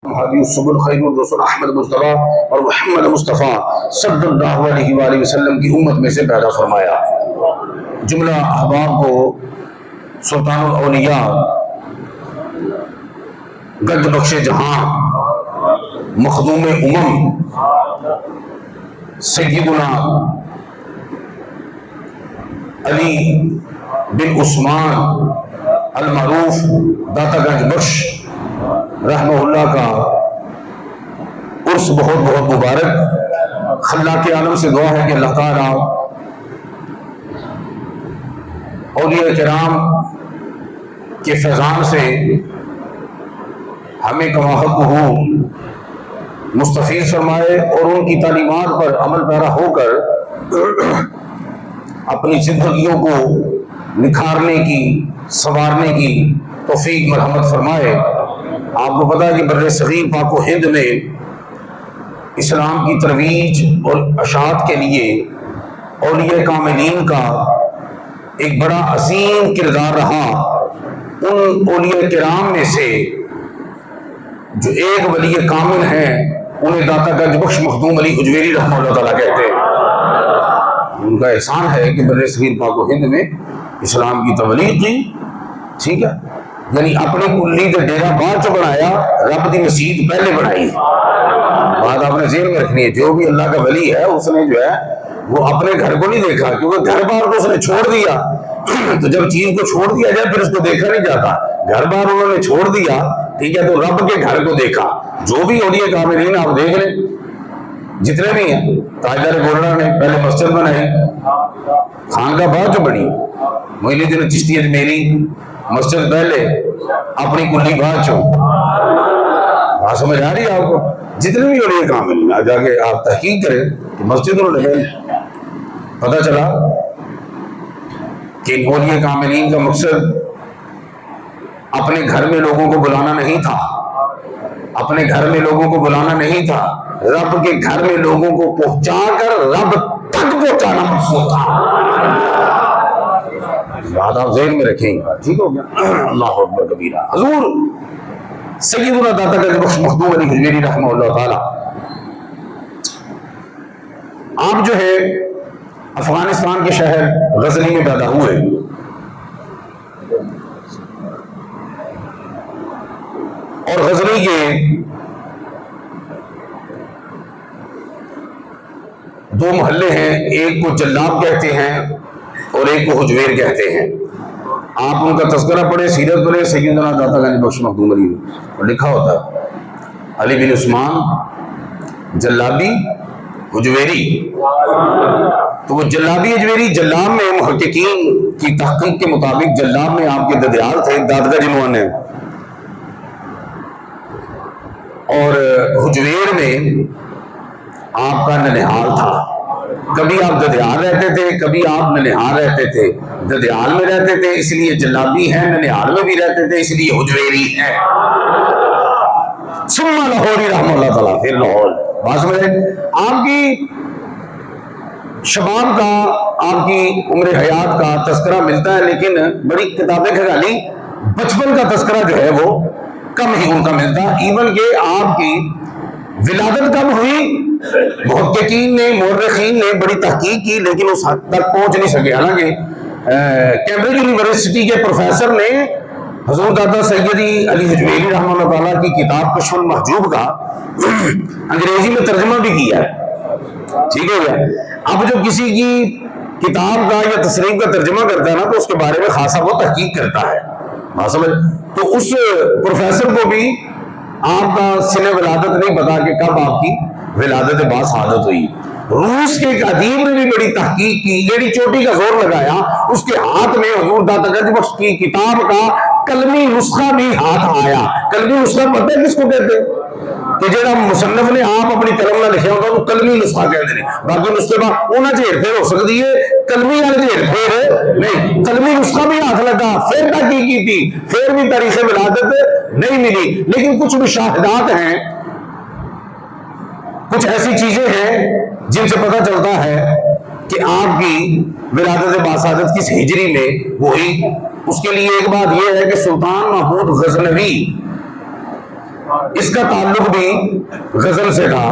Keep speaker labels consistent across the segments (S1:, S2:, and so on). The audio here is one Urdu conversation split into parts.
S1: حدیث السبل خیر الرسول احمد مصطفیٰ اور محمد مصطفیٰ صلی اللہ علیہ وآلہ وسلم کی امت میں سے پیدا فرمایا۔ جملہ احباب کو سلطان الاولیاء گرد بخش جہاں مخدوم سیدنا علی بن عثمان المعروف داتا گنج بخش رحمہ اللہ کا عرس بہت بہت مبارک۔ خلاق عالم سے دعا ہے کہ اللہ تعالیٰ اولیاء کرام کے فیضان سے ہمیں کما حق ہو مستفیض فرمائے اور ان کی تعلیمات پر عمل پیرا ہو کر اپنی زندگیوں کو نکھارنے کی سنوارنے کی توفیق مرحمت فرمائے۔ آپ کو پتا ہے کہ بر صغیر پاک و ہند میں اسلام کی ترویج اور اشاعت کے لیے اولیاء کاملین کا ایک بڑا عظیم کردار رہا۔ ان اولیاء کرام میں سے جو ایک ولی کامل ہیں انہیں داتا گنج بخش مخدوم علی حجویری رحمہ اللہ تعالیٰ کہتے ہیں۔ ان کا احسان ہے کہ بر صغیر پاک و ہند میں اسلام کی تبلیغ کی، ٹھیک ہے، یعنی اپنی کلی کے ڈیرا بعد چ بنایا، رب دی مسجد پہلے بنائی۔ بات آپ نے ذہن میں رکھنی ہے، جو بھی اللہ کا ولی ہے اس نے جو ہے وہ اپنے گھر کو نہیں دیکھا، کیونکہ گھر بار کو اس نے چھوڑ دیا تو جب چیز کو چھوڑ دیا جائے پھر اس کو دیکھا نہیں جاتا۔ گھر بار انہوں نے چھوڑ دیا، ٹھیک ہے، تو رب کے گھر کو دیکھا۔ جو بھی اولیاء کاملین آپ دیکھ لیں جتنے بھی ہیں، تاجدار گولڑا نے پہلے مسجد بنائی، خانقاہ بعد جو بنی، معین الدین چشتی اجمیری مسجد پہلے اپنی کلی بعد چو۔ بات سمجھ آ رہی ہے آپ کو؟ جتنے بھی اولیاء کامل جا کے آپ تحقیق کریں کہ مسجد انہوں نے پہلے، پتہ چلا کہ اولیاء کاملین کا مقصد اپنے گھر میں لوگوں کو بلانا نہیں تھا، اپنے گھر میں لوگوں کو بلانا نہیں تھا، رب کے گھر میں لوگوں کو پہنچا کر رب تک پہنچانا مقصود تھا۔ بات آپ ذہن میں رکھیں گے، ٹھیک ہو گیا؟ اللہ اکبر کبیرہ۔ حضور سیدنا داتا گنج بخش مخدوم علی حجویری رحمہ اللہ تعالی، آپ جو ہے افغانستان کے شہر غزنی میں پیدا ہوئے اور غزنی کے دو محلے ہیں، ایک کو جلاب کہتے ہیں اور ایک کو حجویر کہتے ہیں۔ آپ ان کا تذکرہ پڑھیں، سیرت پڑھیں، سیدنا داتا گنج بخش مخدوم علی لکھا ہوتا ہے علی بن عثمان جلابی حجویری۔ تو وہ جلابی حجویری، جلاب میں محققین کی تحقیق کے مطابق جلاب میں آپ کے ددیال تھے دادگاہ جنوان نے، اور حجویر میں آپ کا ننہال تھا۔ کبھی آپ ددیال رہتے تھے، کبھی آپ ننہال رہتے تھے۔ ددیال میں رہتے تھے اس لیے جلابی ہیں، ننہال میں بھی رہتے تھے اس لیے حجویری ہیں۔ ثم لاہوری رحمہ اللہ تعالیٰ، پھر لاہور۔ بات سمجھے؟ آپ کی شباب کا، آپ کی عمر حیات کا تذکرہ ملتا ہے، لیکن بڑی کتابیں کھگالی بچپن کا تذکرہ جو ہے وہ کم ہی ان کا ملتا۔ ایون کہ آپ کی ولادت کب ہوئی، محققین نے، مورخین نے بڑی تحقیق کی لیکن اس حد تک پہنچ نہیں سکے۔ حالانکہ کیمبرج یونیورسٹی کے پروفیسر نے حضور داتا سیدی علی حجویری رحمہ اللہ تعالیٰ کی کتاب کشف المحجوب کا انگریزی میں ترجمہ بھی کیا ہے، ٹھیک ہو گیا؟ اب جو کسی کی کتاب کا یا تصریف کا ترجمہ کرتا ہے نا تو اس کے بارے میں خاصا وہ تحقیق کرتا ہے، بات سمجھ؟ تو اس پروفیسر کو بھی آپ کا سن ولادت نہیں پتا کہ کب آپ کی ولادت باصادت ہوئی۔ روس کے ایک ادیب نے بھی بڑی تحقیق کی، ایڑی چوٹی کا زور لگایا، اس کے ہاتھ میں حضور داتا گنج بخش کی کتاب کا قلمی نسخہ بھی ہاتھ آیا۔ قلمی نسخہ پتہ ہے کس کو کہتے ہیں؟ کہ جڑا مصنف نے آپ اپنی قلم نہ لکھا ہوتا وہ قلمی نسخہ کہتے ہیں۔ باقی نسخے بعد انہاں چیر پھر ہو سکتی ہے، قلمی والے چیر پھر نہیں، قلمی نسخہ بھی ہاتھ لگا، پھر تحقیق کی تھی، پھر بھی تاریخ ولادت نہیں ملی۔ لیکن کچھ مشاہدات ہیں، کچھ ایسی چیزیں ہیں جن سے پتہ چلتا ہے کہ آپ کی ولادت باصادت کس ہجری میں ہوئی۔ اس کے لیے ایک بات یہ ہے کہ سلطان محمود غزنوی اس کا تعلق بھی غزل سے تھا،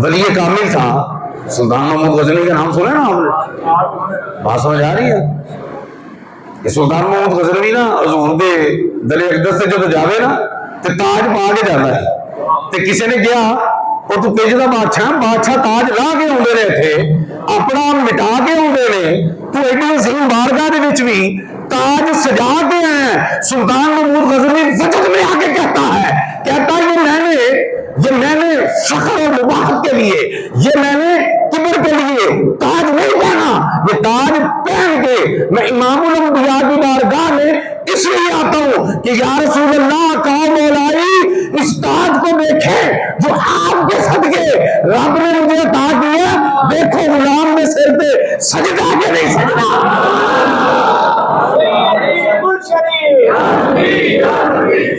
S1: ولی کامل تھا۔ سلطان محمود غزنوی کا نام سنا نا آپ نے؟ بات سمجھ آ رہی ہے کہ سلطان محمود غزنوی نا حضور دے دل اقدس سے جب جاوے نا تے تاج پا کے جاتا ہے، تے کسی نے کیا اور تو پیجدہ بادشاہ تاج لا کے آدھے رہے تھے، اپنا مٹا کے آدھے نے، تو ایڈی سنگھ بارگاہ دے وچ بھی تاج سجا کے ہیں۔ سلطان محمود غزنوی وجد میں آ کے کہتا ہے یہ میں نے فخر و مباحت کے لیے، یہ میں نے کبر کے لیے تاج نہیں پہنا، یہ تاج پہن کے میں امام الانبیاء کی بارگاہ میں اس لیے آتا ہوں کہ یا رسول اللہ کہا مولائی اس تاج کو دیکھیں جو آپ کے صدقے رب نے مجھے عطا دیا، دیکھو غلام میں سر پہ سجدہ کے نہیں سجدہ۔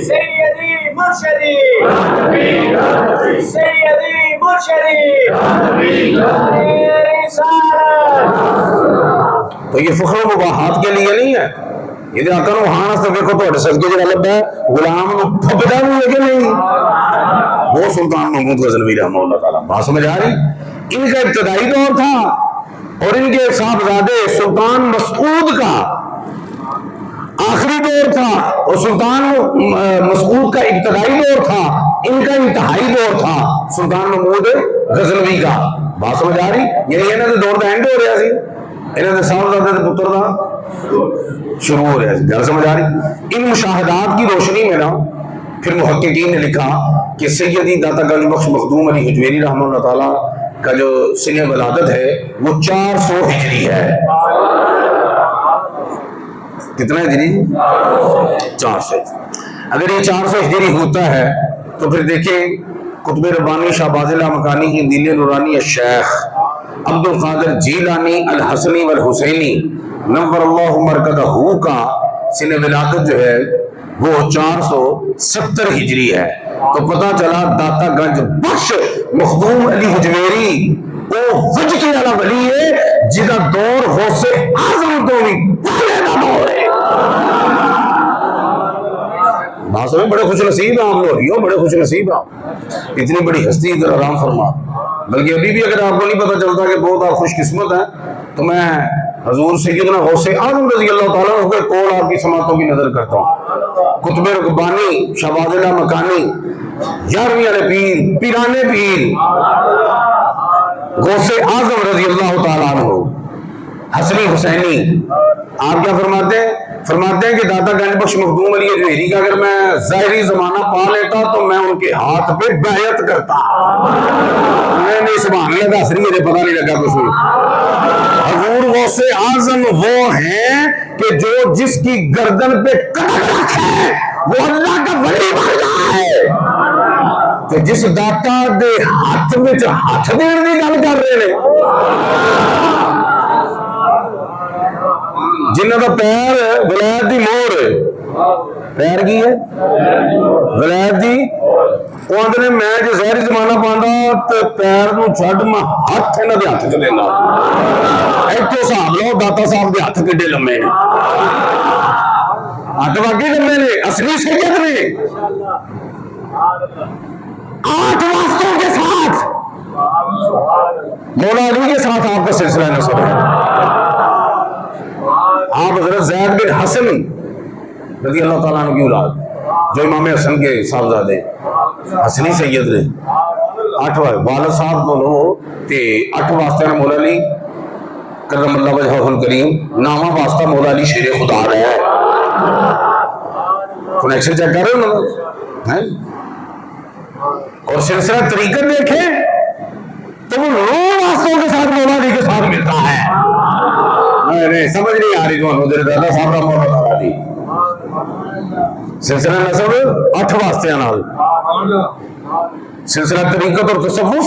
S2: سیدی مرشدی سیدی مرشدی
S1: تو یہ فخر و مباحات کے لیے نہیں ہے، یہ آقا نو ہاں سے دیکھو تو صدقے جڑا لبا ہے غلام نو پھپدا بھی ہے کہ نہیں، وہ سلطان محمود غزنوی رحمہ اللہ تعالی۔ بات سمجھ آ رہی؟ ان کا ابتدائی دور تھا اور ان کے صاحبزادے سلطان مسعود کا آخری دور تھا، اور سلطان مسعود کا ابتدائی دور تھا، ان کا انتہائی دور تھا سلطان محمود غزنوی کا۔ بات سمجھ آ رہی؟ یعنی انہوں نے دور کا اینڈ ہو رہا سی، انہوں نے صاحبزادے کے پتر کا شروع ہو رہا سی۔ گل سمجھ آ رہی؟ ان مشاہدات کی روشنی میں نا پھر محققین نے لکھا کہ سیدی داتا گنج بخش مخدوم علی حجویری رحمہ اللہ تعالیٰ کا جو سن ولادت ہے وہ 400 ہجری ہے۔ کتنا ہجری؟ 400۔ اگر یہ 400 ہجری ہوتا ہے تو پھر دیکھیں قطب ربانی شاہ باز اللہ مکانی کی دل نورانی الشیخ عبد القادر جیلانی الحسنی والحسینی نور اللہ مرکزہ کا سن ولادت جو ہے وہ 470 ہجری ہے۔ تو پتہ چلا داتا گنج بخش مخدوم علی حجویری وہ وجہ کے والا ولی ہے جہاں دور غوث اعظم تو بھی پہلے نہ دور ہے۔ بات سمجھ؟ بڑے خوش نصیب ہیں آپ لوگ، بڑے خوش نصیب ہیں، اتنی بڑی ہستی ادھر آرام فرما۔ بلکہ ابھی بھی اگر آپ کو نہیں پتہ چلتا کہ بہت آپ خوش قسمت ہیں تو میں حضور سیدنا غوث اعظم رضی اللہ تعالیٰ عنہ کے قول آپ کی سماعتوں کی نظر کرتا ہوں۔ قطب ربانی شاہ باز اللہ مکانی 11ویں والے پیر پیرانے پیر غوث اعظم رضی اللہ تعالیٰ عنہ حسنی حسینی آپ کیا فرماتے ہیں؟ فرماتے ہیں کہ داتا گنج بخش مخدوم علی حجویری کا اگر میں ظاہری زمانہ پا لیتا تو میں ان کے ہاتھ پہ بیعت کرتا۔ میں نہیں سبحان اللہ کا اثری مجھے پتہ نہیں لگا کچھ بھی۔ حضور غوث اعظم وہ ہیں کہ جو جس کی گردن پہ کڑک رکھے وہ اللہ کا ولی بن جائے۔ کہ جس داتا دے ہاتھ میں ہاتھ دین دی گل کر رہے ہیں، جنہوں کا پیر ولایت دی مہر ہے، پیر کی ہے ولایت دی، وہ آدھے نے میں جو ظاہری زمانہ پانا تو پیر نو چھڈ میں ہاتھ انہاں دے ہاتھ چ لینا۔ ایتھے حساب لو داتا صاحب دے ہاتھ کڈے لمے نے، ہاتھ واقعی لمے نے، اصلی سید نے۔ 8 واسطوں کے ساتھ مولا علی کے ساتھ آپ کا سلسلہ نسب ہے۔ آپ حضرت زید بن حسن رضی اللہ تعالیٰ عنہ کی اولاد جو امام حسن کے صاحبزادے حسنی سید نے 8 والد صاحب کو لو تے 8 واسطے نے مولا علی کرم اللہ وجہہ الکریم نامہ واسطہ مولا علی شیر خدا رہا ہے۔ کنیکشن چیک کر رہے ہو نا؟ اور سلسلہ طریقت دیکھیں تو وہ 9 واسطوں کے ساتھ مولا علی کے ساتھ ملتا ہے۔ نہیں سمجھ نہیں آ رہی تو میرے دادا صاحب رحمہ اللہ تعالیٰ دی سلسلہ نسب 8 واسطے نال، سلسلہ طریقت اور تصوف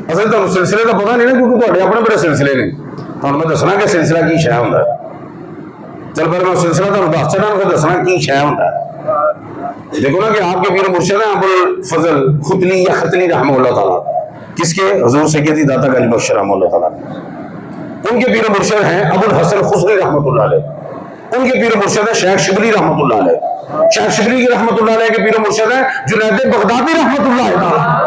S1: اصل تو سلسلے کا پتہ نہیں نا کیونکہ تھوڑے اپنے بڑے سلسلے نے، تو میں دسنا کہ سلسلہ کی شے ہوندا ہے۔ چل پہلے میں سلسلہ تمہیں دس چڑھا پھر دسنا کی شے ہوندا ہے۔ دیکھو نا کہ آپ کے پیر مرشد ہیں ابو الفضل ختنی یا ختنی رحمہ اللہ تعالیٰ، کس کے؟ حضور سیدی داتا گنج بخش رحمہ اللہ تعالیٰ۔ ان کے پیر مرشد ہیں ابو الحسن خسری رحمۃ اللہ علیہ۔ ان کے پیر و مرشد ہے شیخ شبلی رحمۃ اللہ علیہ. شیخ شبلی کی رحمۃ اللہ علیہ کے پیر و مرشد ہے جنید بغدادی رحمۃ اللہ علیہ،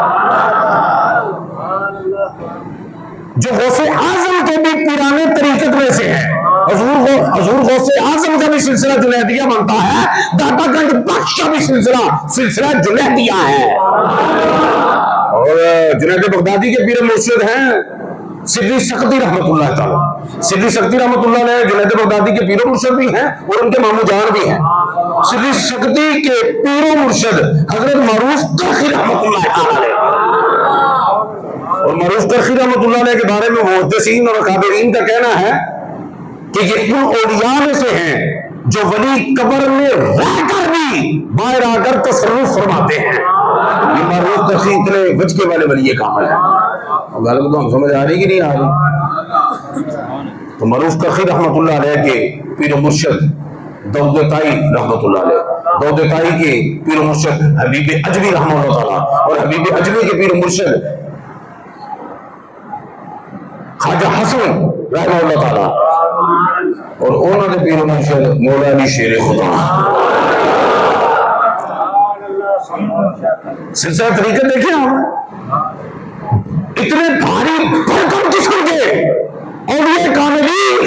S1: جو غوث اعظم کے بھی پیرانے طریقت میں سے ہیں. حضور غوث اعظم کا بھی سلسلہ جنیدیہ بنتا ہے، داتا گنج بخش کا بھی سلسلہ جنیدیہ ہے. اور جنید بغدادی کے پیر مرشد ہیں سدی سختی رحمۃ اللہ تعالی. سدی سختی رحمۃ اللہ علیہ جنید بغدادی کے پیر مرشد بھی ہیں اور ان کے مامو جان بھی ہیں. سدی سختی کے پیر مرشد حضرت معروف کرخی رحمۃ اللہ تعالی. اور معروف کرخی رحمۃ اللہ علیہ کے بارے میں محدثین اور اکابرین کا کہنا ہے کہ یہ ان اولیاء میں سے ہیں جو ولی قبر میں رہ کر بھی باہر آ کر تصرف فرماتے ہیں. یہ معروف کرخی اتنے بچکے والے ولی کامل ہیں. غالب تو ہم سمجھ آ رہی کہ نہیں آ رہی؟ تو معروف کرخی رحمۃ اللہ علیہ کے پیر و مرشد دود تائی رحمۃ اللہ علیہ، دود تائی کے پیر و مرشد حبیب اجوی رحمہ اللہ تعالیٰ، اور حبیب اجوی کے پیر و مرشد خواجہ حسن رحمہ اللہ تعالیٰ، اور انہوں نے پیر و مرشد مولا علی شیر خدا. سلسلہ طریقت دیکھیں آپ، اتنے بھاری بھرکم قسم کے اولیاء کاملین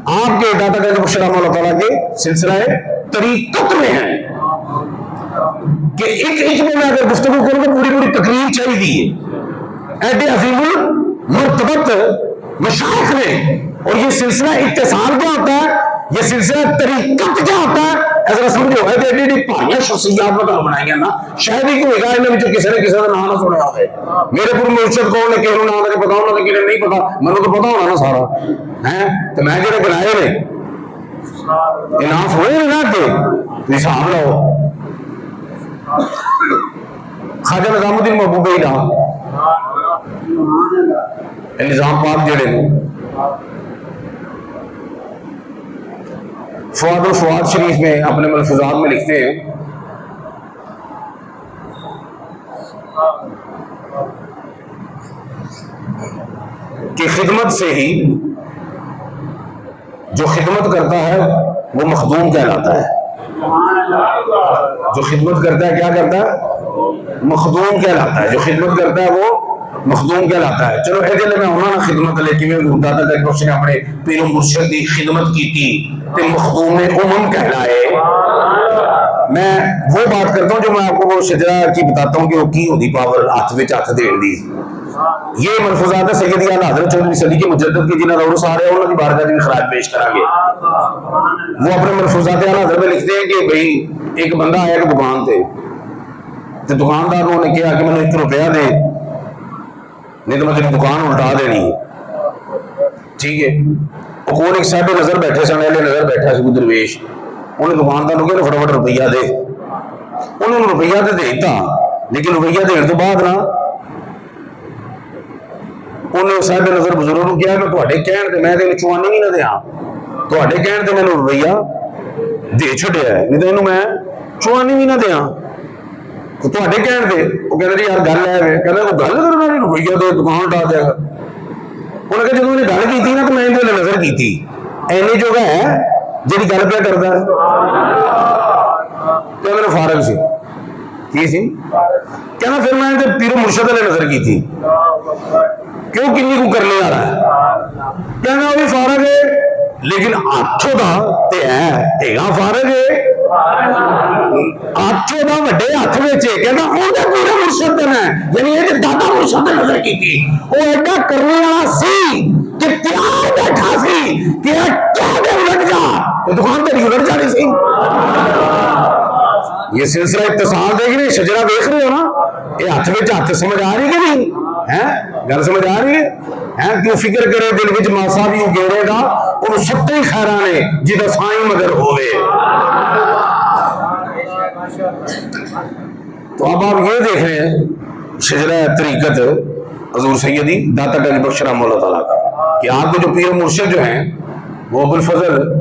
S1: آپ کے داتا گنج بخش رحمہ اللہ تعالیٰ کے سلسلہ طریقت میں ہیں کہ ایک اجمے میں اگر گفتگو کروں تو پوری تقریر چاہیے. ایڈے عظیم المرتبت مشائخ نے، اور یہ سلسلہ اتصال کیا ہوتا ہے، یہ سلسلہ طریقت کیا ہوتا ہے، ایسا سمجھو ہے کہ ایڈی پہاڑیاں شخصیات میں بنائی ہیں نا، شاید ہی کوئی گا انہیں جو کسی نے کسی کا نام نہ سنے آ گئے. میرے پور مرشد کون نے کہوں نام لگے پتا ہونا کہ نہیں پتا، میں نے تو پتا ہونا نا سارا ہے. تو میں جڑے بنائے نے یہ نام سنے نہیں نہ دے حساب لاؤ. خواجہ نظام الدین محبوبی نام نظام پاک جڑے نے فواد الفواد شریف میں اپنے ملفوظات میں لکھتے ہیں کہ خدمت سے ہی جو خدمت کرتا ہے وہ مخدوم کہلاتا ہے. جو خدمت کرتا ہے کیا کرتا ہے؟ مخدوم کہلاتا ہے. جو خدمت کرتا ہے وہ مخدوم کہلاتا ہے. چلو اے دل میں ہونا نا خدمت لے کے داتا گنج بخش نے اپنے پیر و مرشد کی خدمت کی تھی تے مخدوم امم کہلائے. میں وہ بات کرتا ہوں جو میں آپ کو وہ شجرا کی بتاتا ہوں کہ وہ کی ہوتی پاور ہاتھ وچ ہاتھ دین دی. یہ ملفوظات سیدی اعلیٰ حضرت 14ویں صدی کے مجدد کے جنہاں روس آ رہے ہیں انہوں کی بارگاہ میں خراج پیش کریں گے. وہ اپنے ملفوظات اعلیٰ حضرت میں لکھتے ہیں کہ بھئی ایک بندہ آیا کہ دکان تے تو دکاندار نے کہا کہ میں نے 1 روپیہ دے نہیں تو میں تیری دکان الٹا دینی. ٹھیک ہے. وہ کون ایک صاحب نظر بیٹھے سن، اہل نظر بیٹھا سی کوئی درویش، انہیں دکاندار کو کہا فٹافٹ روپیہ دے. انہوں نے روپیہ تو دے دیتا، لیکن روپیہ دینے تو بعد نا انہیں صاحب نظر بزرگ نے کہا میں تواڈے کہن تے میں تینوں چوانی بھی نہ دیاں، تواڈے کہن تے میں روپیہ دے چھڈیا ہے نہیں تو انہوں میں چوانی بھی نہ دیاں. تو تواڈے کہن تے وہ کہندے یار گل ہے، کہندا وہ گل کرنا نہیں روپیہ دے دکان اٹھا دے گا. انہوں نے کہا جدوں نے گل کی نا تو میں انہیں نظر کی تھی اینی جو ہے جی گل پہ کرتا ہے تو میں نے فارغ سی کی سی کہنا پھر میں پیر و مرشد نے نظر کی تھی کیوں کنی کو کرنے آ رہا ہے کہنا وہ بھی فارغ ہے لیکن ہاتھوں دا تے ہے فارغ ہے ہاتھوں دا وڈے ہاتھ وچ کہنا اوندا پیر مرشد نے یعنی یہ دادا مرشد نے نظر کی تھی وہ ایڈا کرنے والا سی کہ تیار بیٹھا سی کہ کیا دے الٹ جا تو دکان تے الٹ جانی سی. یہ سلسلہ اتصال دیکھ رہے شجرا دیکھ رہے ہو نا یہ ہاتھ وچ ہاتھ سمجھ آ رہی کہ نہیں ہے گل سمجھ آ رہی ہے کیوں فکر کرے دل وچ ماسا بھی گیرے گا ان ستے خیراں نے جدا سائیں مگر ہوے. تو اب آپ یہ دیکھ رہے ہیں شجرا طریقت حضور سیدی داتا گنج بخش رحمہ اللہ تعالیٰ کا کہ آپ کے جو پیر مرشد جو ہیں وہ ابوالفضل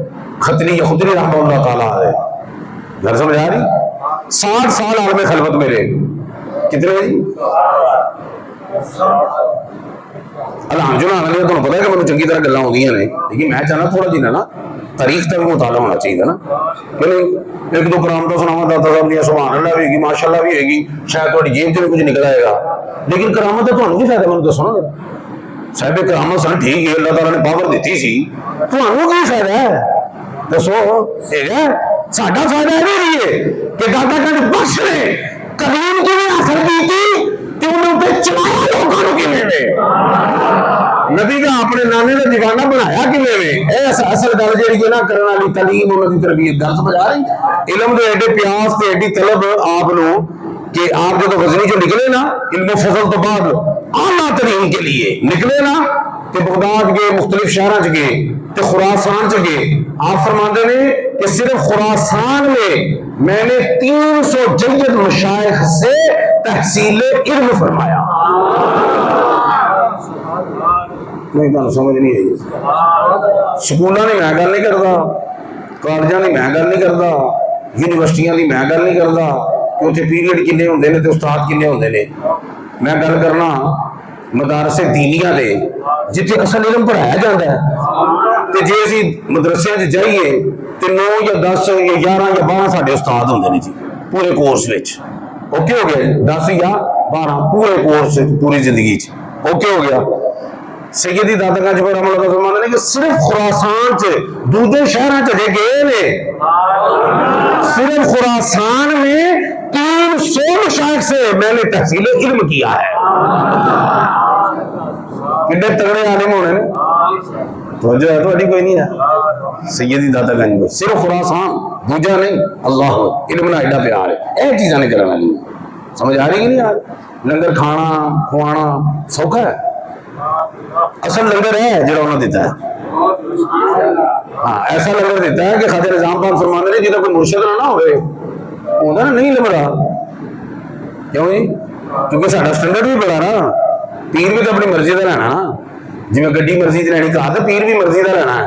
S1: ختنی یا خدری رحمہ اللہ تعالیٰ ہے. گھر سمجھ آ رہی 60 سال عالم خلوت میں رہے کتنے ਹਲਾਨ ਝੁਲਾਨ ਵਾਲੀਆਂ ਤੁਹਾਨੂੰ ਪਤਾ ਕਿ ਮੈਨੂੰ ਚੰਗੀ ਤਰ੍ਹਾਂ ਗੱਲਾਂ ਆਉਂਦੀਆਂ ਨੇ, ਲੇਕਿਨ ਮੈਂ ਚਾਹਨਾ ਥੋੜਾ ਜਿਹਾ ਨਾ ਤਾਰੀਖ ਦਾ ਵੀ ਮੁਤਾਲਾ ਹੋਣਾ ਚਾਹੀਦਾ ਨਾ ਕਿ ਨਹੀਂ। ਇੱਕ ਦੋ ਕਰਾਮਤਾਂ ਸੁਣਾਵਾਂ ਦਾਤਾ ਸਾਹਿਬ ਦੀਆਂ, ਸੁਭਾਨ ਅੱਲਾਹ ਵੀ ਹੋਏਗੀ, ਮਾਸ਼ਾਅੱਲਾ ਵੀ ਹੋਏਗੀ, ਸ਼ਾਇਦ ਤੁਹਾਡੀ ਜੇਬ 'ਚ ਵੀ ਕੁਝ ਨਿਕਲ ਆਏਗਾ, ਲੇਕਿਨ ਕਰਾਮਤ ਦਾ ਤੁਹਾਨੂੰ ਕੀ ਫਾਇਦਾ ਮੈਨੂੰ ਦੱਸੋ ਨਾ। ਸਾਡੇ ਕਰਾਮਤ ਸਨ ਠੀਕ ਹੈ, ਅੱਲਾਹ ਤਾਲਾ ਨੇ ਪਾਵਰ ਦਿੱਤੀ ਸੀ, ਤੁਹਾਨੂੰ ਕੀ ਫਾਇਦਾ ਹੈ ਦੱਸੋ। ਹੈਗਾ ਸਾਡਾ ਫਾਇਦਾ ਇਹ ਨਹੀਂ ਹੈ ਕਿ ਦਾਦਾ ਕਹਿੰਦੇ ਬਖਸ਼ ਨੇ ਕਰੀਮ ਕਿਵੇਂ ਅਸਰ ਕੀਤੀ ਤੇ ਉਹਨੇ ਉੱਤੇ ਚਲਾਇਆ ਲੋਕਾਂ ਨੂੰ ਕਿਵੇਂ ਵੇ, ਨਬੀ ਦਾ ਆਪਣੇ ਨਾਨੇ ਦਾ ਦੀਵਾਨਾ ਬਣਾਇਆ ਕਿਵੇਂ ਵੇ। ਇਹ ਅਸਲ ਗੱਲ ਜਿਹੜੀ ਕਿ ਨਾ ਕਰਨ ਵਾਲੀ ਤਾਲੀਮ, ਉਹਨਾਂ ਦੀ ਤਰਬੀਅਤ ਗੱਲ ਸਮਝ ਆ ਰਹੀ। ਇਲਮ ਦੇ ਐਡੇ ਪਿਆਸ ਤੇ ਐਡੀ ਤਲਬ ਆਪ ਨੂੰ کہ آپ جب غزنی جو نکلے نا علم و فضل تو بعد اعلیٰ ترین کے لیے نکلے نا کہ بغداد کے مختلف شہروں چ گئے تے خراسان چ گئے، آپ فرماندے نے کہ صرف خراسان میں نے 300 جید مشائخ سے تحصیل علم فرمایا۔ نہیں تو سمجھ نہیں آئی، سکولوں کی میں گل نہیں کرتا، کالجوں کی میں گل نہیں کرتا، یونیورسٹیاں کی میں گل نہیں کرتا کہ اتنے پیریڈ کنے ہوندے نے تے استاد کنے ہوندے نے، میں گل کرنا مدارس دینیاں دے جتھے اصل علم پڑھایا جاتا ہے۔ تے جے اسی مدرسے چ جائیے تے 9 یا 10 یا 11 یا 12 ساڈے استاد ہوندے نے جی پورے کورس وچ، اوکے ہو گیا 10 یا 12 پورے کورس پوری زندگی چ، اوکے ہو گیا۔ سیدی دادا گنج پر رحمۃ اللہ فرماتے ہیں کہ صرف خراسان سے دوسرے شہراں چ جے گئے نے، صرف خراسان میں 300 مشائخ سے میں نے تحصیل علم کیا ہے۔ کتنے تگڑے عالم ہونے نے، توجہ ہے تھوڑی کوئی نہیں ہے۔ سیدی دادا گنج پر صرف خراسان، دوجا نہیں، اللہ علم نہ ایڈا پیار ہے، یہ چیزاں نہیں کرنا والی، سمجھ آ رہی کہ نہیں آ رہی؟ لنگر کھانا کھوانا سوکھا ہے، اصل لنگر ہے جڑا انہوں نے دیتا ہے، ہاں ایسا لنگر دیتا ہے کہ خواجہ نظام پاک فرمانے نے جنہیں کوئی مرشد نہ ہوئے ہوتا نا نہیں لبڑا، کیوں جی؟ کیونکہ ساڈا سٹینڈرڈ بھی بڑا نا، پیر بھی تو اپنی مرضی کا رہنا نا، جی میں گڈی مرضی کی رہنی کہا تو پیر بھی مرضی کا رہنا ہے،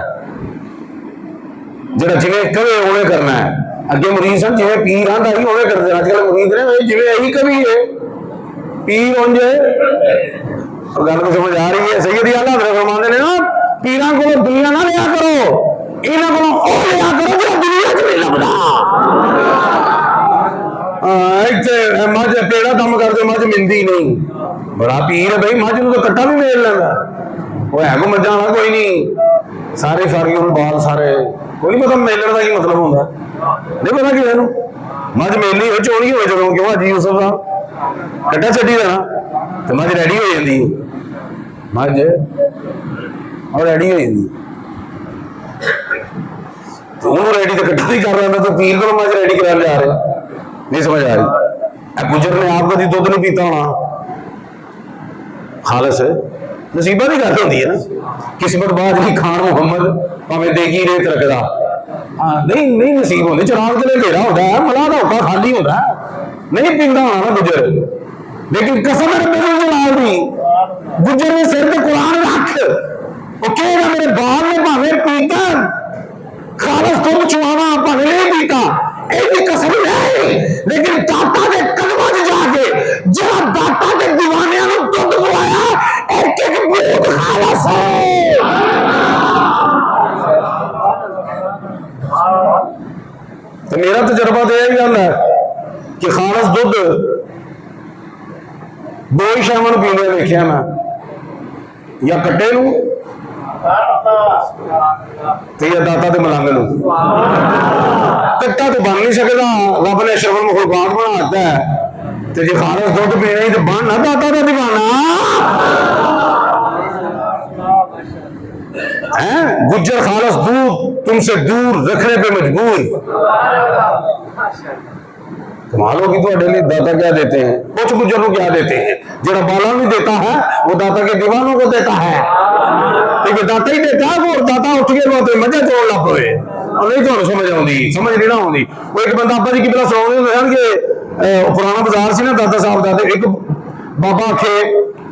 S1: جڑا جویں کہے اوے کرنا ہے۔ اگے مرید سن جویں پیر آندا ہی اوے کردے، اج کل مرید نے جویں یہی کبھی ہے پیر اونج گل کو سمجھ آ رہی ہے۔ سیدی اعلیٰ حضرت فرماندے نے نا پیراں کو دنیا نہ لیا کرو، انہاں کو او لیا کرو جو دنیا چ نہیں لبدا۔ ایتھے مجھ پیڑا کم کردے مجھ ملدی نہیں، بڑا پیر ہے بھائی، مجھ نوں تو کٹا بھی میل لیندا، وہ ہے کو مجھاں والا کوئی نہیں، سارے فارغ بال سارے کوئی نہیں پتا میلن کا کی مطلب ہوتا نہیں پتا کسی نوں، مجھ میلنی ہوئی چونی ہوئے جدوں کیوں حاجی یوسف صاحب کٹا چڈی دینا تو مجھ ریڈی ہو جاتی، مجھ اور ریڈی ہو جاتی، انہوں ریڈی تو کٹا نہیں کر رہا تو پیر کو مجھ ریڈی کرا جا رہے، نہیں سمجھ آ رہی۔ گجر نے آپ کبھی دودھ نہیں پیتا ہونا، خالص نصیبہ کی گل ہوتی ہے نا، قسمت باز نہیں کھان محمد پاویں دیگی ریت رکھدا، نہیں نہیں نصیب ہوندی، چراغ کے لیے ہوتا ہے، ملا کا ہوتا خالی ہوتا ہے، نہیں پیندا ہونا نا گجر، لیکن قسم رب جلال دی گجر نے سر تے قرآن رکھ، وہ کہے گا میرے بال نے پاویں پیتا خالص دودھ چوانا پاویں نہیں پیتا، ایسی قسم نہیں، لیکن داتا دے قدماں وچ جا کے جڑا داتا دے دیوانیاں نوں دودھ پلایا ایک ایک بوند خالص ہے۔ تو میرا تجربہ تو یہی گل ہے کہ خالص دودھ دو ہی شاموں پیندے دیکھیا میں، یا کٹے نوں یا داتا دے ملنگ نوں، کٹا تو بن نہیں سکتا، رب نے اشرف المخلوقات بنا دیتا ہے، تو جی خالص دودھ پینا ہی تو بن نہ داتا دا دیوانہ، گجر خالص دودھ تم سے دور رکھنے پہ مجبور۔ کمال ہوگی تو لیے داتا کیا دیتے ہیں، کچھ گجر کو کیا دیتے ہیں، جڑا بالا نہیں دیتا ہے وہ داتا کے دیوانوں کو دیتا ہے، لیکن داتا ہی دیتا ہے، وہ داتا اٹھ کے بہت مجھے توڑ لا پوے، اور نہیں تو سمجھ آؤں سمجھ نہیں نہ آؤں۔ وہ ایک بندہ ابا جی کی پہلا سنا ہوتے کہ پرانا بازار سی نا داتا صاحب داتے، ایک بابا آکھے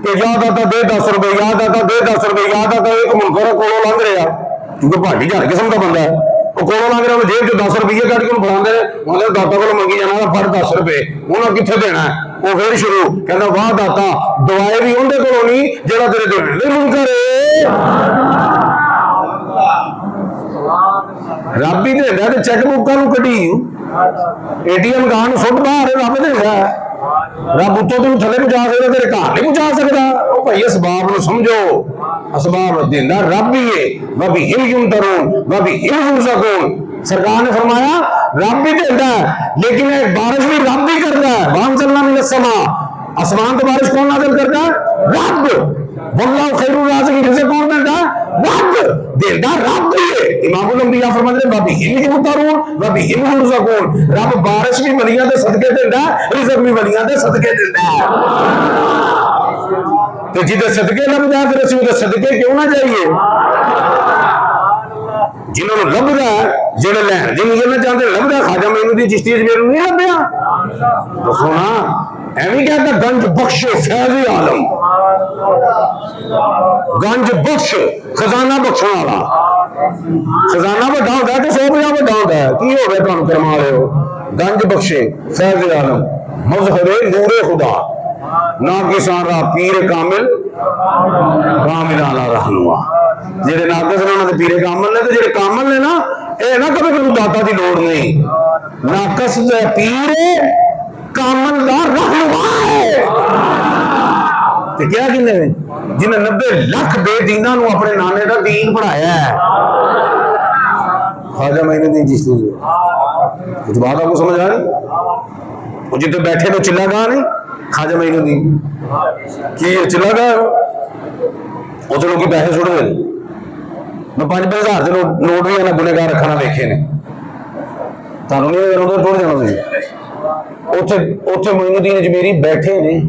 S1: کہ یا داتا دے 10 روپے، یا داتا دے 10 روپے، یا داتا ایک منکر کولوں لنگ رہا کیونکہ پہاڑی جھڑ قسم کا بندہ ہے، وہ کولوں لنگ رہا جیب چ 10 روپیے کٹ کے فڑا دے، داتا کو منگی جانا فٹ 10 روپے، انہوں نے کتنے دینا ہے، وہ پھر شروع کہنا واہ داتا دعائیں بھی اندر کو نہیں جڑا تیرے دل نہیں منکر ہے رب ہی دے گا چیک بک کٹی ATM کارڈ سٹ باہر رب دے گا رب اتوں تین تھلے پہنچا سکتا تیرے گھر نہیں پہنچا سکتا وہ بھائی اسباب نو سمجھو اسباب دینا رب ہی ہے وبہم یمترون وبہم یرزقون سرکار نے فرمایا رب بھی دیتا ہے لیکن بارش بھی رب بھی کرتا ہے وانزلنا من السماء آسمان تو بارش کون نازل کرتا ہے رب واللہ خیر الرازقین رزق کون دیتا ہے رب دیتا رب ہی ہے امام الانبیاء فرماتے ہیں وبہم یمترون وبہم یرزقون رب بارش بھی ولیاں دے صدقے دیتا ہے رزق بھی ولیاں دے صدقے دیتا ہے تو جدے صدقے لب جائے پھر اسی وہ صدقے کیوں نہ چاہیے جنہوں نے لبدا ہے جڑے لین جن یہ چاہتے لبدا خواجہ معین الدین چشتی میرے نہیں لبیا تو سونا ایویں کہتا گنج بخش فیض عالم گنج بخش خزانہ بخشن والا خزانہ بڑا ہوتا ہے کہ 150 بڑا ہوتا ہے کی ہو گیا تمہیں کرما رہے ہو گنج بخش فیض عالم مظہر نور خدا نہ کسان را پیر کامل کامل اعلی رہنما جڑے ناقص نے انہاں دے پیر کامل نے تے جڑے کامل نے نا اے نہ کبھی کوئی داتا دی لوڑ نہیں ناقص دے پیر کامل دا رہنما ہے تے کیا کہندے نے جنہیں 90 لاکھ بے دیناں نو اپنے نانے دا دین پڑھایا ہے خواجہ معین الدین چشتی جی کچھ بات آپ کو سمجھ آ رہی وہ جتنے بیٹھے تو چلا گاہ نہیں خواجہ معین الدین کی چلا گاہ وہ تو لوگ پیسے چھوڑ دے میں 5,000 کے نوٹ بھی ہے گنےگار رکھنا دیکھے نے تمہیں نہیں ٹوٹ جانا اتنے معین الدین اجمیری بیٹھے نے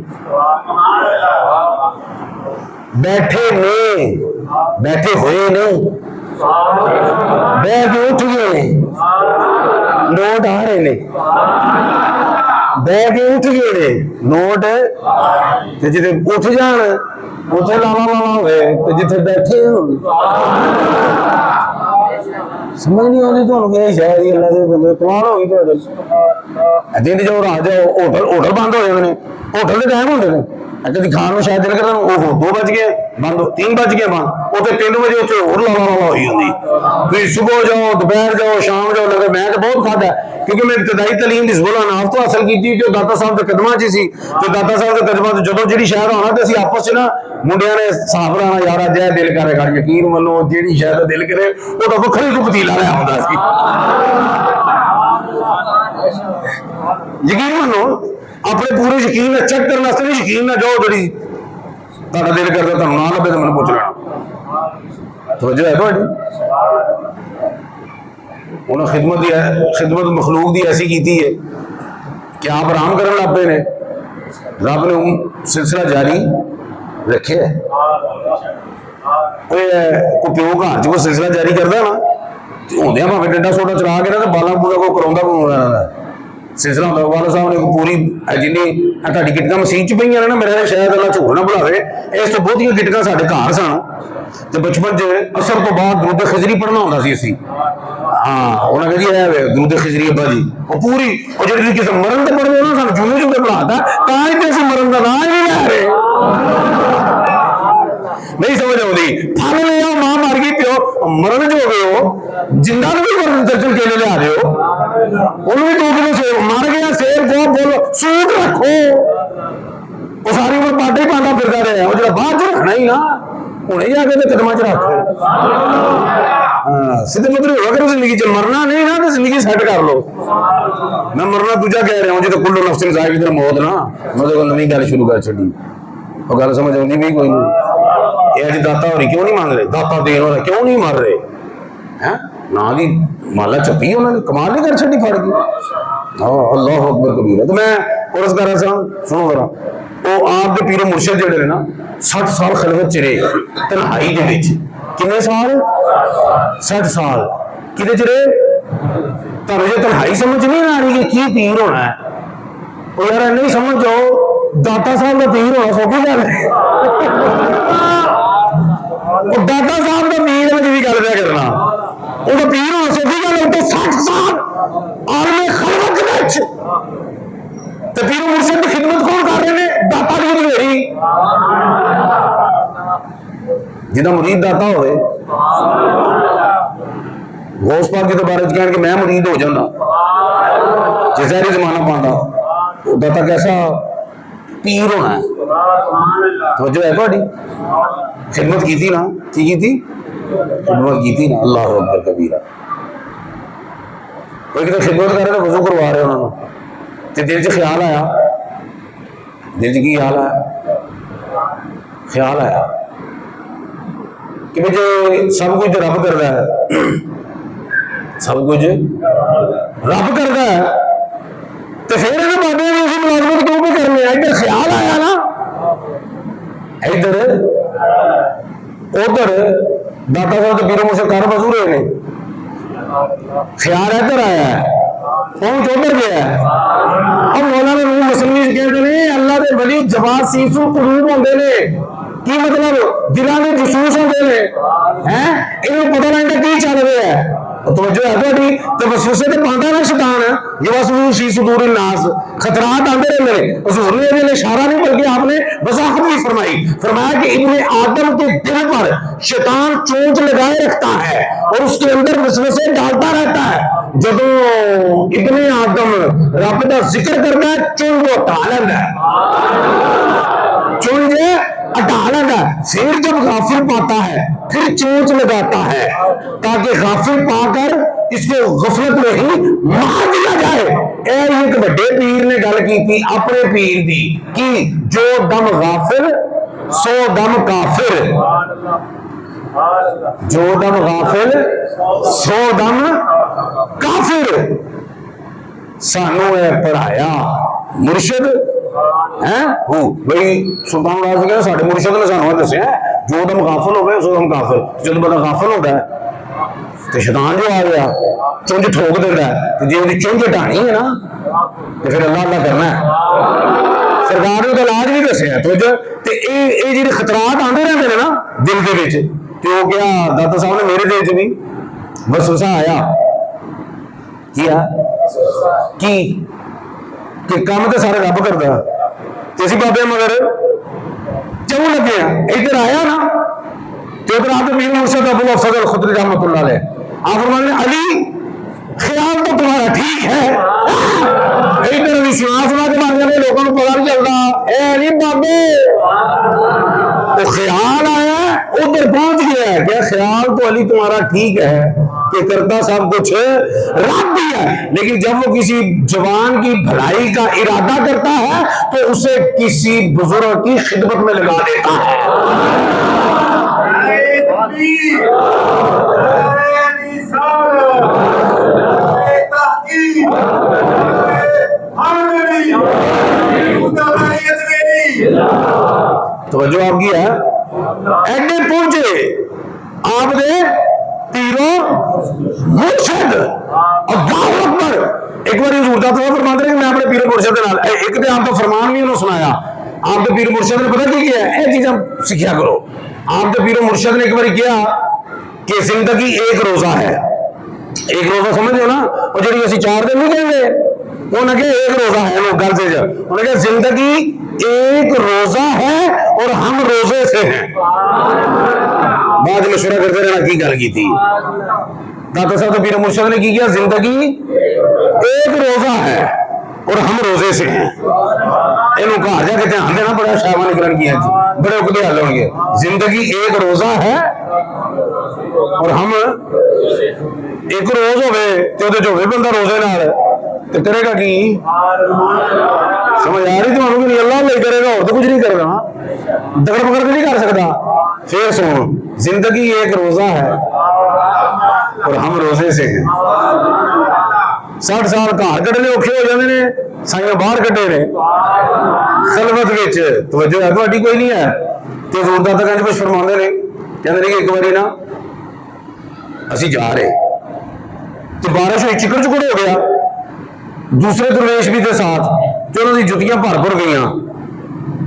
S1: بیٹھے ہوئے نہیں بہ کے اٹھ گئے نوٹ آ رہے نے بہ کے اٹھ گئے نوٹ جتنے اٹھ جان اتنے لاوا لاوا ہوئے جتنے بیٹھے سمجھ نہیں آتی تمہیں کہ شاید اللہ کے بندے کمال ہوگی دن جو آ جاؤ ہوٹل بند ہو جاتے ہیں ہوٹل کے ٹائم ہوتے ہیں کبھی کھان میں شاید دل کرتا 2 بج گئے بند 3 بج گئے بند اتنے 3 بجے اتنے اور لاوا لاوا ہوئی ہوتی پھر صبح جاؤ دوپہر جاؤ شام جاؤ لگے میں تو بہت کھاتا کیونکہ میں ابتدائی تعلیم اس بولا ناف تو حاصل کی جو داتا صاحب کے قدمہ چ سی تو داتا صاحب کے قدمہ جدو جی شہر آنا تو اسی آپس چ نا منڈیا نے صاف لانا یار اج دل کرے گا یقین منو جیڑی شہر دل کرے وہ تو وکری کو پتیلا لیا ہوتا سی یقین منو اپنے پورے یقین چیک کرنے نہیں یقین نہ جاؤ جڑی تھوڑا دل کرتا تمہیں نہ لبے تو میں پوچھ لینا توجہ ہے تھوڑی انہوں نے خدمت مخلوق دی ایسی کیتی ہے کہ آپ آرام کرنے لگ پے نے رب نے سلسلہ جاری رکھے ہے کوئی پیو گھر چ کوئی سلسلہ جاری کرتا نا ہوندے بھاویں ڈنڈا سوٹا چلا کے نا بالا پورا کو کراؤندا سلسلہ ہوتا والا صاحب نے پوری جن تاری گٹکا مسیح چ پہ نا میرے شاید اللہ جھوٹ نہ بلاوے اس تو بہت گٹکا سارے گھر سن تو بچپن چ اثر تو بعد درود خضری پڑھنا ہوتا سی اسی ہاں انہیں کہا جی ہے درود خضری ابا جی وہ پوری وہ جی کسی مرن تو پڑھتے نا سن جمعے جمعے بلاتا تھی تو اسی مرن کا نام ہی نہیں لے رہے نہیں سمجھ آتی پھل لیا ماں مر گئی پیو مرن جو گئے ہو جنہ بھی مرن درجن کیلے لیا رہے ہو انہوں بھی 2 کلو سیب مر گیا سیب کو بولو سوٹ رکھو وہ ساری عمر پاٹے ہی پانڈا پھرتا رہے وہ جب باہر چ رکھنا ہی نا ہوں جا کے قدمہ چ رکھ سیدھے مطلب اگر زندگی چ مرنا نہیں نا تو زندگی سیٹ کر لو میں مرنا دوجا کہہ رہا ہوں جی تو کلو نفس ذائقہ موت نا مطلب نویں گل شروع کر چڑی وہ گل سمجھ آتی بھی کوئی نہیں یہ اج داتا ہو رہی کیوں نہیں مان رہے داتا دین ہو رہا کیوں نہیں مر رہے نہ جی مالا چپی انہوں نے کمال نہیں کر چڑی پھڑ گئی اللہ اکبر کبیر تو میں عرض کر رہا سا سنو ذرا وہ آپ کے پیر مرشد جڑے نا 60 سال خلوت چ رہے تنہائی دے وچ کنے سال 60 سال کدے چ رہے تمہیں جو تنہائی سمجھ نہیں آ رہی کہ کی پیر ہونا ہے وہ یار نہیں سمجھ جاؤ داتا صاحب کا پیر ہونا سوکھی گل ہے داتا صاحب کا پیر میں جی گل پہ کرنا وہ پیر ہونا سوکھی گل ہے 60 سال عالم خلوت پیر مرشد کی خدمت کون میری جنہ مرید داتا ہوئے غوث پاک کے بارے کہنے کہ میں مرید ہو جانا جی ظاہری زمانہ پانا داتا کیسا پیر ہونا ہے توجہ ہے تھوڑی خدمت کی تھی نا کی تھی خدمت کی تھی نا اللہ اکبر کبیرہ کوئی کتنے خدمت کر رہے تو وضو کروا رہے انہوں نے دل چ خیال آیا دل چ کی خیال آیا کہ جو سب کچھ رب کرتا ہے سب کچھ رب کرتا ہے تو پھر بابے نے اسی ملازمت کیوں بھی کرنے ادھر خیال آیا نا ادھر ادھر داتا صاحب تو پیروں سے کر بسو رہے ہیں خیال ادھر آیا ہے پہنچ ادھر گیا ہے اب مولانا روح مسلمی کہتے ہیں اللہ دے ولی جواب سیسو قلوب ہوندے نے کی مطلب دلوں میں جسوس ہوندے نے ہیں انہوں پتہ لگتا کی چل رہا ہے توجہ ہے تھوڑی تو وسوسے تے پاندا نا شیطان یہ وسوسہ سی صدور الناس خطرات آندے رہندے نے حضور نے یہ اشارہ نہیں بلکہ آپ نے وضاحت بھی فرمایا کہ ابن آدم کے دل پر شیطان چونچ لگائے رکھتا ہے اور اس کے اندر وسوسے ڈالتا رہتا ہے جب ابن آدم رب دا ذکر کرتا ہے چونچ وہ ہٹا لیندا ہے چونچ ہٹا لیندا ہے پھر جب غافل پاتا ہے پھر چونچ لگاتا ہے تاکہ غافل پا کر اس کو غفلت میں ہی مار دیا جائے ایک بڑے پیر نے گل کی تھی اپنے پیر دی کہ جو دم غافل سو دم کافر جو دم غافل سو دم کافر سانو ہے پڑھایا مرشد بھائی سلطان راز کہہ ساڈے مرشد نے سانو دسیا جو دم غافل ہو گئے سو دم کافر جب بندہ غافل ہوتا ہے تو شیطان جو آ گیا چونج ٹھوک دیتا ہے تو جی وہ چونج ہٹانی ہے نا تو پھر اللہ اللہ کرنا ہے سرکار نے تو علاج بھی دسیا تو یہ جی خطرات آتے رہتے ہیں نا دل کے وچ تو کیا داتا صاحب نے میرے دل چ بھی وسوسہ آیا کیا کہ کام تو سارے رب کرتا اسی بابے مگر چون لگے ہیں ادھر آیا نا تو ادھر آپ پیر مرشد ابو الفضل خدری رحمۃ اللہ علیہ آپ فرماتے ہیں علی خیال تو تمہارا ٹھیک ہے ادھر وشواس نہ کے مانگنے لوگوں کو پتا نہیں چلتا اے علی بابے تو خیال آیا ادھر پہنچ گیا ہے کیا خیال تو علی تمہارا ٹھیک ہے کہ کرتا سب کچھ رب بھی ہے لیکن جب وہ کسی جوان کی بھلائی کا ارادہ کرتا ہے تو اسے کسی بزرگ کی خدمت میں لگا دیتا ہے توجہ آپ کی ہے ایڈے پہنچے آپ نے پیروں مرشد اللہ اکبر ایک بار حضور دا تو فرماتے ہیں کہ میں اپنے پیر مرشد کے نال ایک تے آپ کو فرمان نہیں انہوں سنایا آپ کے پیر مرشد نے پتہ کی کیا ہے یہ چیزاں سیکھیا کرو آپ کے پیر مرشد نے ایک بار کیا کہ زندگی ایک روزہ ہے ایک روزہ سمجھو نا وہ جڑی اسی 4 دن نہیں کہیں گے وہ نہ کہ ایک روزہ ہے وہ گل سے انہوں نے کہا زندگی ایک روزہ ہے اور ہم روزے سے ہیں بعد مشورہ کرتے رہنا کی گل کی تھی داتا صاحب تو پیر مرشد نے کی کیا زندگی ایک روزہ ہے اور ہم روزے سے ہیں انہوں کہا جا کہتے ہیں ہمیں نا بڑا شاہوہ نکلن کیا جی بڑے اکلے حل ہوں گے زندگی ایک روزہ ہے اور ہم ایک روز ہوئے تو جو ہوئے بندہ روزے نال تو کرے گا کی سمجھ آ رہی تمہوں کہ اللہ نہیں کرے گا اور تو کچھ نہیں کرے گا دگڑ پکڑ کے نہیں کر سکتا پھر سنو زندگی ایک روزہ ہے اور ہم روزے سے ہیں 60 سال گھر کٹنے اوکھے ہو جاتے ہیں سائیں باہر کٹے نے خلوت وچ توجہ ہے تہاڈی کوئی نہیں ہے تو حضور داتا گنج کچھ فرماندے نے کہندے نے کہ ایک باری نا اسی جا رہے تو بارش ہوئی چکر چکر ہو گیا دوسرے درویش بھی تھے ساتھ جو انہوں نے جتیاں بھر گئیاں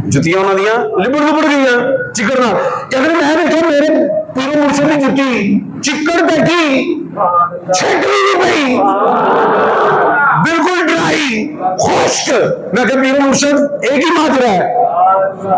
S1: جتیاں انہوں نے لبڑ گئیاں چکر نہ کہتے ہیں میں دیکھا میرے پیر مرشد کی جتی چکر بیٹھی چھٹی نہیں پئی بالکل ڈرائی خشک میں کہ پیر مرشد ایک ہی ماجرا ہے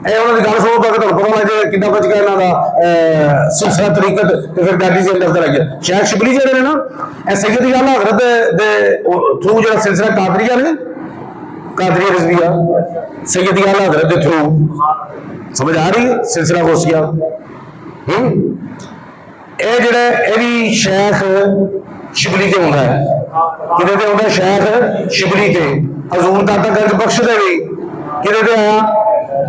S1: ਇਹ ਉਹਨਾਂ ਦੀ ਗੱਲ ਸੁਣੋ ਤਾਂ ਤੁਹਾਨੂੰ ਪਤਾ ਲੱਗ ਜਾਏ ਕਿੰਨਾ ਕੁਝ ਇਹਨਾਂ ਦਾ ਸਿਲਸਿਲਾ ਤਰੀਕਤ ਤੇ ਫਿਰ ਗਾਡੀ ਦੇ ਅੰਦਰ ਲੱਗ ਗਿਆ। ਸ਼ੇਖ ਸ਼ਿਬਲੀ ਜਿਹੜੇ ਨੇ ਨਾ ਇਹ ਸੈਯਦੀ ਆਲਾ ਹਜ਼ਰਤ ਦੇ ਥਰੂ ਜਿਹੜਾ ਸਿਲਸਿਲਾ ਕਾਦਰੀਆ ਨੇ, ਕਾਦਰੀਆ ਰਿਜ਼ਵੀਆ ਸੈਯਦੀ ਆਲਾ ਹਜ਼ਰਤ ਦੇ ਥਰੂ ਸਮਝ ਆ ਰਹੀ ਸਿਲਸਿਲਾ ਗੌਸੀਆ। ਇਹ ਜਿਹੜਾ ਇਹਦੀ ਸ਼ੇਖ ਸ਼ਿਬਲੀ ਤੇ ਹੁੰਦਾ ਹੈ, ਕਿਹਦੇ ਤੇ ਹੁੰਦਾ ਸ਼ੇਖ ਸ਼ਿਬਲੀ ਤੇ, ਹਜ਼ੂਰ ਦਾਤਾ ਗੰਜ ਬਖਸ਼ ਦੇ ਵੀ ਕਿਹਦੇ ਤੇ ਆਇਆ